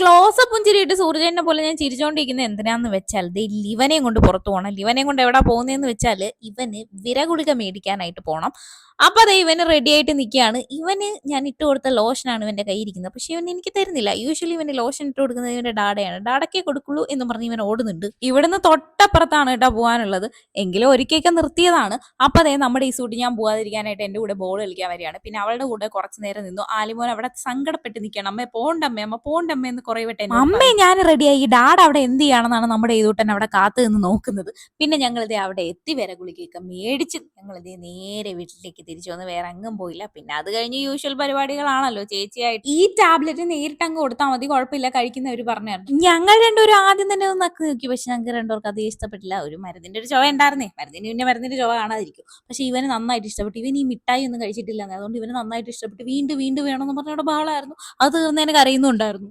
Close പുഞ്ചിരിയിട്ട് സൂര്യനെ പോലെ ഞാൻ ചിരിച്ചോണ്ടിരിക്കുന്നത് എന്തിനാന്ന് വെച്ചാൽ ദേ ലിവനെയും കൊണ്ട് പുറത്തു പോകണം. ലിവനെയും കൊണ്ട് എവിടെ പോകുന്നതെന്ന് വെച്ചാൽ ഇവന് വിരഗുളിക മേടിക്കാനായിട്ട് പോകണം. അപ്പൊ അതെ ഇവന് റെഡി ആയിട്ട് നിൽക്കുകയാണ്. ഇവന് ഞാൻ ഇട്ട് കൊടുത്ത ലോഷനാണ് ഇവന്റെ കയ്യിൽ ഇരിക്കുന്നത്. പക്ഷെ ഇവൻ എനിക്ക് തരുന്നില്ല. യൂഷ്വലി ഇവന് ലോഷൻ ഇട്ട് കൊടുക്കുന്നത് ഇവന്റെ ഡാഡയാണ്. ഡാഡക്കേ കൊടുക്കുള്ളൂ എന്ന് പറഞ്ഞ് ഇവൻ ഓടുന്നുണ്ട്. ഇവിടുന്ന് തൊട്ടപ്പുറത്താണ് കേട്ടോ പോകാനുള്ളത്. എങ്കിലും ഒരിക്കലൊക്കെ നിർത്തിയതാണ്. അപ്പൊ അതെ നമ്മുടെ ഈ സൂട്ടി ഞാൻ പോകാതിരിക്കാനായിട്ട് എന്റെ കൂടെ ബോൾ കളിക്കാൻ വരികയാണ്. പിന്നെ അവളുടെ കൂടെ കുറച്ച് നേരം നിന്നു. ആലിമോൻ അവിടെ സങ്കടപ്പെട്ട് നിൽക്കണം. അമ്മ പോണ്ടമ്മേ അമ്മ പോണ്ടമ്മേ എന്ന് കുറെ വട്ടെ അമ്മേ ഞാൻ റെഡിയായി. ഡാഡ് അവിടെ എന്ത് ചെയ്യാണെന്നാണ് നമ്മുടെ ഈതൂട്ടൻ അവിടെ കാത്തു നിന്ന് നോക്കുന്നത്. പിന്നെ ഞങ്ങളിതേ അവിടെ എത്തി വിരഗുളികയൊക്കെ മേടിച്ച് ഞങ്ങളിതേ നേരെ വീട്ടിലേക്ക് തിരിച്ചു വന്ന് വേറെ എങ്ങും പോയില്ല. പിന്നെ അത് കഴിഞ്ഞ് യൂഷ്വൽ പരിപാടികളാണല്ലോ ചേച്ചിയായിട്ട്. ഈ ടാബ്ലറ്റ് നേരിട്ട് അങ്ങ് കൊടുത്താൽ മതി, കുഴപ്പമില്ല കഴിക്കുന്നവർ പറഞ്ഞായിരുന്നു. ഞങ്ങൾ രണ്ടുപേരും ആദ്യം തന്നെ ഒന്ന് നക്കി നോക്കി. പക്ഷെ ഞങ്ങൾക്ക് രണ്ടുപേർക്ക് അത് ഇഷ്ടപ്പെട്ടില്ല. ഒരു മരുന്നിന്റെ ഒരു ചുവ ഉണ്ടായിരുന്നേ. മരുന്നിന് പിന്നെ മരുന്നിന്റെ ചുവ കാണാതിരിക്കും. പക്ഷെ ഇവന് നന്നായിട്ട് ഇഷ്ടപ്പെട്ടു. ഇവൻ ഈ മിഠായി ഒന്നും കഴിച്ചിട്ടില്ല, അതുകൊണ്ട് ഇവന് നന്നായിട്ട് ഇഷ്ടപ്പെട്ടു. വീണ്ടും വീണ്ടും വേണമെന്ന് പറഞ്ഞവിടെ ബഹളമായിരുന്നു. അത് തീർന്നതിന് കരയുന്നുണ്ടായിരുന്നു.